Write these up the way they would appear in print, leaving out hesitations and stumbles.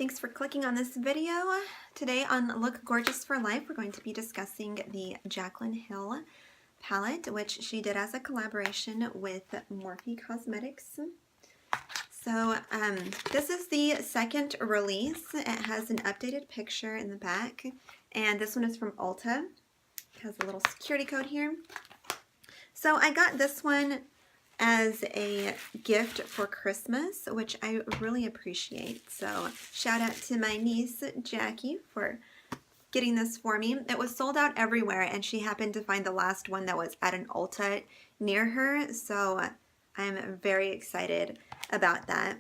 thanks for clicking on this video. Today on Look Gorgeous for Life, we're going to be discussing the Jaclyn Hill palette, which she did as a collaboration with Morphe Cosmetics. So this is the second release. It has an updated picture in the back, and this one is from Ulta. It has a little security code here. So I got this one as a gift for Christmas, which I really appreciate. So shout out to my niece Jackie for getting this for me. It was sold out everywhere, and she happened to find the last one that was at an Ulta near her, so I'm very excited about that.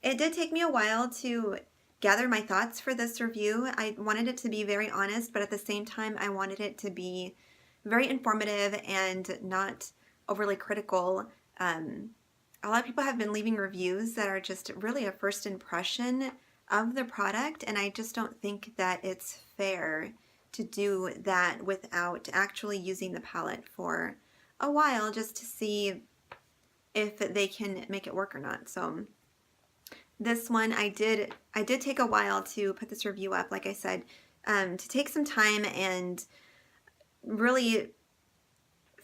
It did take me a while to gather my thoughts for this review. I wanted it to be very honest, but at the same time I wanted it to be very informative and not overly critical. A lot of people have been leaving reviews that are just really a first impression of the product, and I just don't think that it's fair to do that without actually using the palette for a while just to see if they can make it work or not. So this one I did take a while to put this review up, like I said, to take some time and really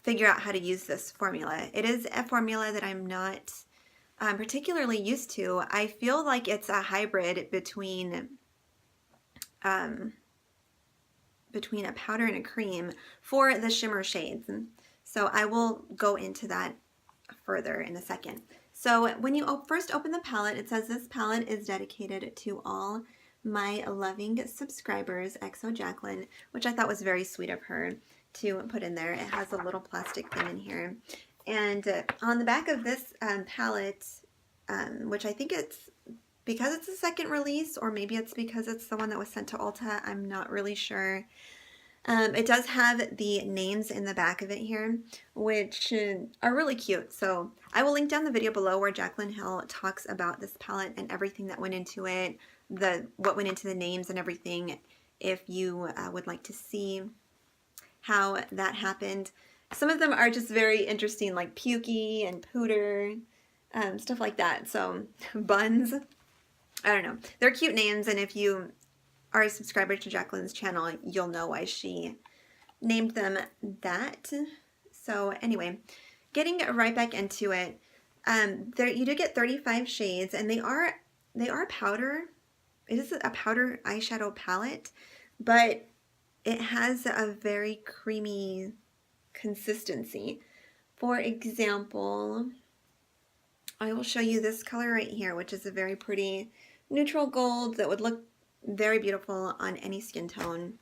figure out how to use this formula. It is a formula that I'm not particularly used to. I feel like it's a hybrid between a powder and a cream for the shimmer shades. So I will go into that further in a second. So when you first open the palette, it says this palette is dedicated to all my loving subscribers, XO Jaclyn, which I thought was very sweet of her to put in there. It has a little plastic thing in here. And on the back of this palette, which I think it's because it's a second release, or maybe it's because it's the one that was sent to Ulta, I'm not really sure. It does have the names in the back of it here, which are really cute. So I will link down the video below where Jaclyn Hill talks about this palette and everything that went into it, what went into the names and everything, if you would like to see how that happened. Some of them are just very interesting, like pukey and pooter, stuff like that. So buns, I don't know. They're cute names, and if you are a subscriber to Jaclyn's channel, you'll know why she named them that. So anyway, getting right back into it, you do get 35 shades, and they are powder. It is a powder eyeshadow palette, but it has a very creamy consistency. For example, I will show you this color right here, which is a very pretty neutral gold that would look very beautiful on any skin tone.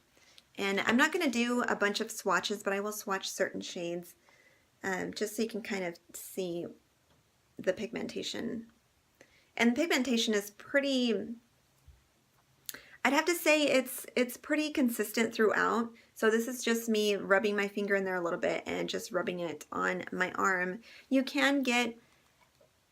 And I'm not going to do a bunch of swatches, but I will swatch certain shades just so you can kind of see the pigmentation. And the pigmentation is pretty, I'd have to say it's pretty consistent throughout. So this is just me rubbing my finger in there a little bit and just rubbing it on my arm. You can get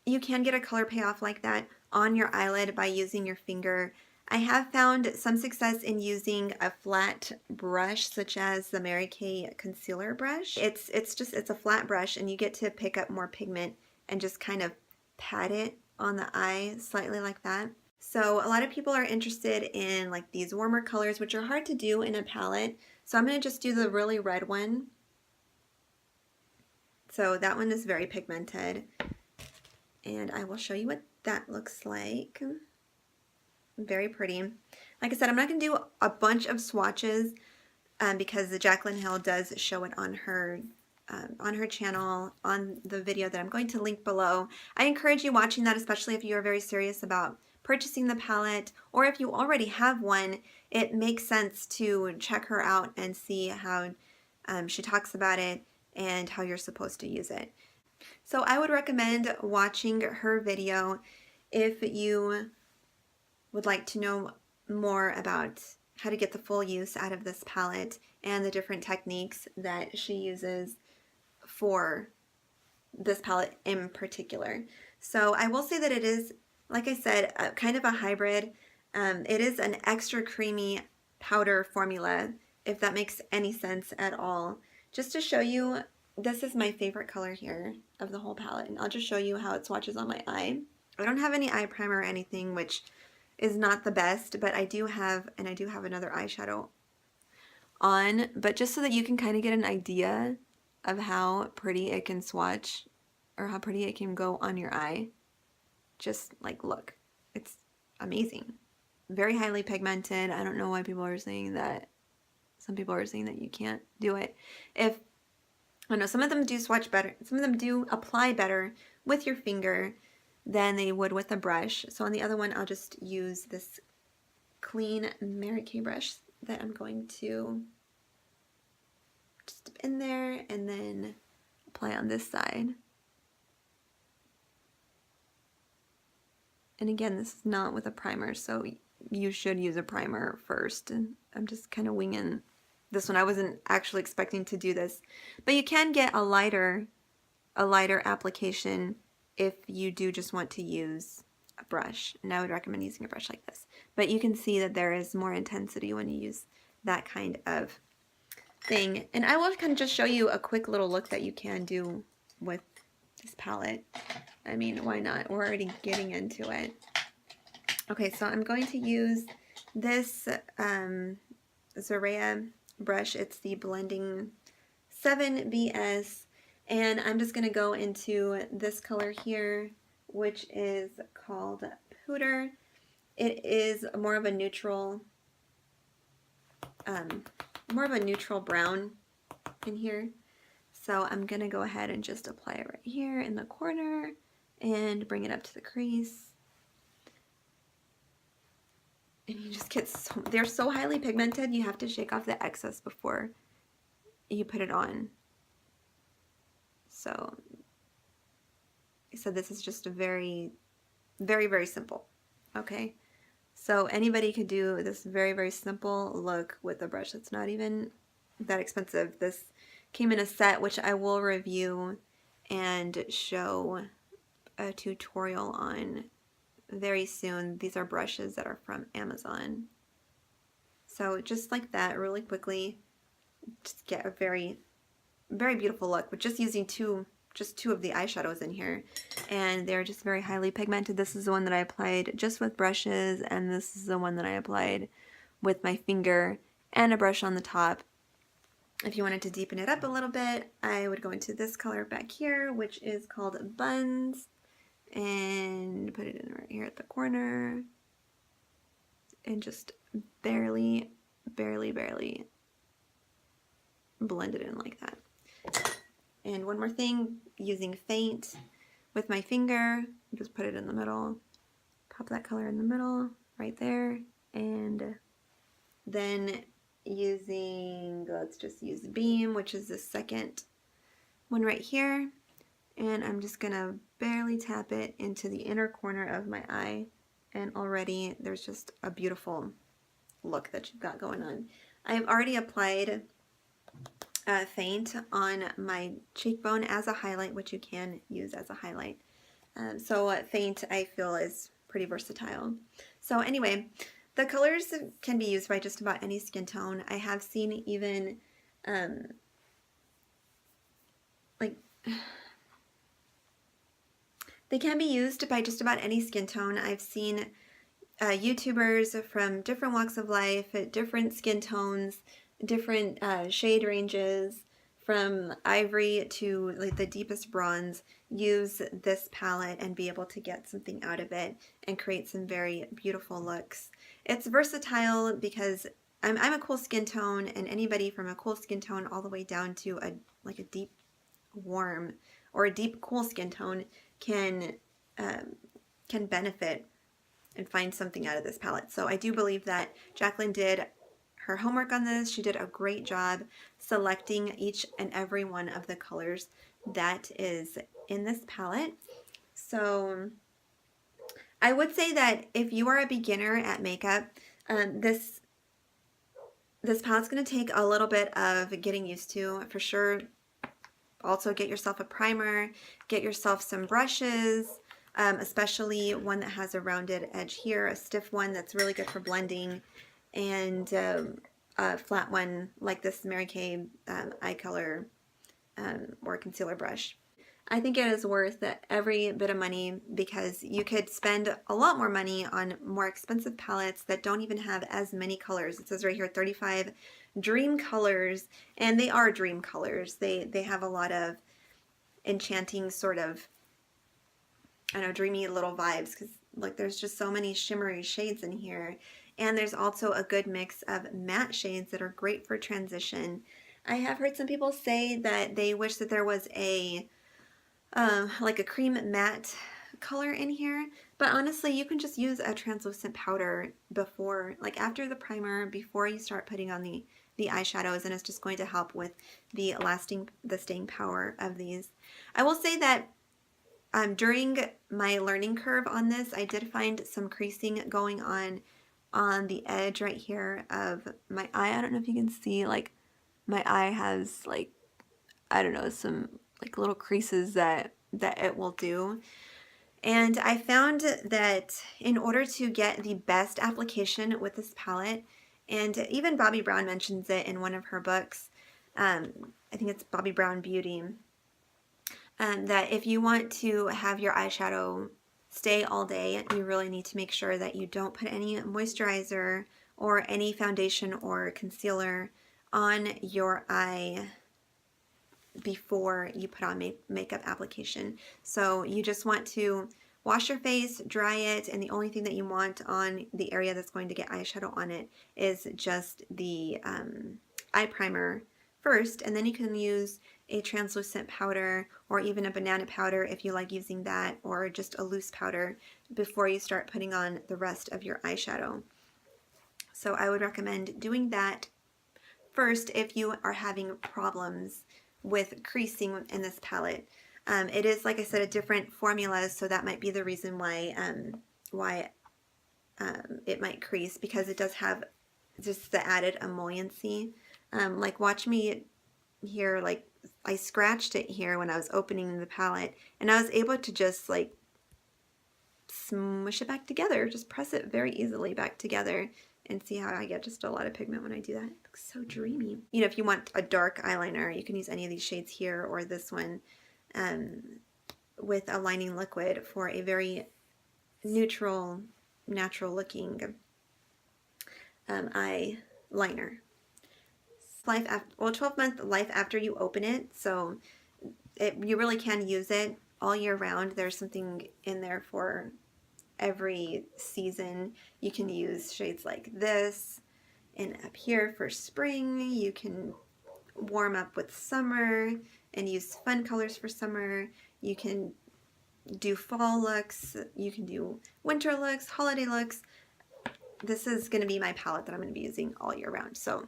a color payoff like that on your eyelid by using your finger. I have found some success in using a flat brush, such as the Mary Kay concealer brush. It's a flat brush, and you get to pick up more pigment and just kind of pat it on the eye slightly like that. So a lot of people are interested in like these warmer colors, which are hard to do in a palette. So I'm going to just do the really red one. So that one is very pigmented, and I will show you what that looks like. Very pretty. Like I said, I'm not going to do a bunch of swatches because the Jaclyn Hill does show it on her channel, on the video that I'm going to link below. I encourage you watching that, especially if you are very serious about purchasing the palette, or if you already have one. It makes sense to check her out and see how she talks about it and how you're supposed to use it. So I would recommend watching her video if you would like to know more about how to get the full use out of this palette and the different techniques that she uses for this palette in particular. So I will say that it is, like I said, kind of a hybrid. It is an extra creamy powder formula, if that makes any sense at all. Just to show you, this is my favorite color here of the whole palette, and I'll just show you how it swatches on my eye. I don't have any eye primer or anything, which is not the best, but I do have another eyeshadow on, but just so that you can kind of get an idea of how pretty it can swatch or how pretty it can go on your eye. Just like look, it's amazing. Very highly pigmented. I don't know why people are saying that. Some people are saying that you can't do it. I know some of them do swatch better. Some of them do apply better with your finger than they would with a brush. So on the other one, I'll just use this clean Mary Kay brush that I'm going to just dip in there and then apply on this side. And again, this is not with a primer, so you should use a primer first. And I'm just kind of winging this one. I wasn't actually expecting to do this, but you can get a lighter application if you do just want to use a brush. And I would recommend using a brush like this. But you can see that there is more intensity when you use that kind of thing. And I will kind of just show you a quick little look that you can do with this palette. I mean, why not? We're already getting into it. Okay, so I'm going to use this Zaraya brush. It's the Blending 7BS, and I'm just going to go into this color here, which is called Pooter. It is more of a neutral brown in here. So I'm going to go ahead and just apply it right here in the corner and bring it up to the crease. And you just get they're so highly pigmented, you have to shake off the excess before you put it on. So this is just a very, very, very simple. Okay. So anybody could do this very, very simple look with a brush that's not even that expensive. This came in a set, which I will review and show a tutorial on very soon. These are brushes that are from Amazon. So just like that, really quickly, just get a very, very beautiful look, but just using just two of the eyeshadows in here, and they're just very highly pigmented. This is the one that I applied just with brushes, and this is the one that I applied with my finger and a brush on the top. If you wanted to deepen it up a little bit, I would go into this color back here, which is called Buns, and put it in right here at the corner, and just barely, barely, barely blend it in like that. And one more thing, using Faint with my finger, just put it in the middle, pop that color in the middle, right there, and then using, let's just use Beam, which is the second one right here, and I'm just gonna barely tap it into the inner corner of my eye, and already there's just a beautiful look that you've got going on. I've already applied Faint on my cheekbone as a highlight, which you can use as a highlight. So Faint, I feel, is pretty versatile. So anyway, the colors can be used by just about any skin tone. I have seen even they can be used by just about any skin tone. I've seen YouTubers from different walks of life, different skin tones, different shade ranges, from ivory to like the deepest bronze, use this palette and be able to get something out of it and create some very beautiful looks. It's versatile because I'm a cool skin tone, and anybody from a cool skin tone all the way down to a deep warm or a deep cool skin tone can benefit and find something out of this palette. So I do believe that Jaclyn did her homework on this. She did a great job selecting each and every one of the colors that is in this palette. So I would say that if you are a beginner at makeup, this palette's going to take a little bit of getting used to, for sure. Also get yourself a primer, get yourself some brushes, especially one that has a rounded edge here, a stiff one that's really good for blending, and a flat one like this Mary Kay eye color or concealer brush. I think it is worth every bit of money because you could spend a lot more money on more expensive palettes that don't even have as many colors. It says right here 35 dream colors, and they are dream colors. They have a lot of enchanting sort of, I don't know, dreamy little vibes because like there's just so many shimmery shades in here. And there's also a good mix of matte shades that are great for transition. I have heard some people say that they wish that there was like a cream matte color in here, but honestly you can just use a translucent powder before, like after the primer, before you start putting on the eyeshadows, and it's just going to help with the staying power of these. I will say that during my learning curve on this, I did find some creasing going on the edge right here of my eye. I don't know if you can see, like my eye has like, I don't know, some like little creases that it will do. And I found that in order to get the best application with this palette, and even Bobbi Brown mentions it in one of her books, I think it's Bobbi Brown Beauty, that if you want to have your eyeshadow stay all day, you really need to make sure that you don't put any moisturizer or any foundation or concealer on your eye before you put on makeup application. So you just want to wash your face, dry it, and the only thing that you want on the area that's going to get eyeshadow on it is just the eye primer first, and then you can use a translucent powder or even a banana powder if you like using that, or just a loose powder before you start putting on the rest of your eyeshadow. So I would recommend doing that first if you are having problems with creasing in this palette. It is, like I said, a different formula, so that might be the reason why it might crease, because it does have just the added emolliency. Like watch me here, like I scratched it here when I was opening the palette, and I was able to just like smush it back together, just press it very easily back together, and see how I get just a lot of pigment when I do that. It looks so dreamy. You know, if you want a dark eyeliner, you can use any of these shades here or this one with a lining liquid for a very neutral, natural looking eyeliner. 12-month life after you open it, so you really can use it all year round. There's something in there for every season. You can use shades like this, and up here for spring. You can warm up with summer and use fun colors for summer. You can do fall looks, you can do winter looks, holiday looks. This is going to be my palette that I'm going to be using all year round, so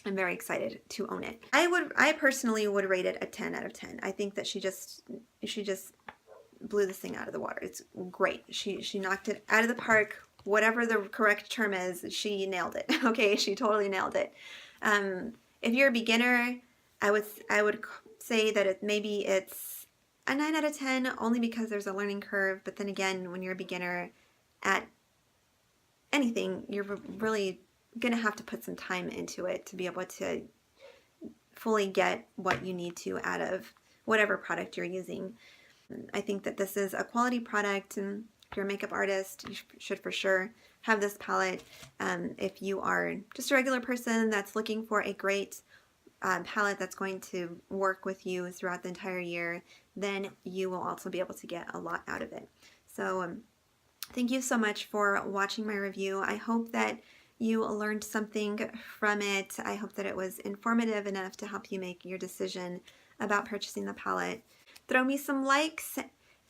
I'm very excited to own it. I personally would rate it a 10 out of 10. I think that she just blew this thing out of the water. It's great. She knocked it out of the park. Whatever the correct term is, she nailed it. Okay, she totally nailed it. If you're a beginner, I would say that maybe it's a 9 out of 10, only because there's a learning curve. But then again, when you're a beginner at anything, you're really gonna have to put some time into it to be able to fully get what you need to out of whatever product you're using. I think that this is a quality product, and if you're a makeup artist, you should for sure have this palette. If you are just a regular person that's looking for a great palette that's going to work with you throughout the entire year, then you will also be able to get a lot out of it. So thank you so much for watching my review. I hope that you learned something from it. I hope that it was informative enough to help you make your decision about purchasing the palette. Throw me some likes,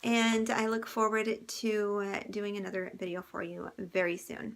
and I look forward to doing another video for you very soon.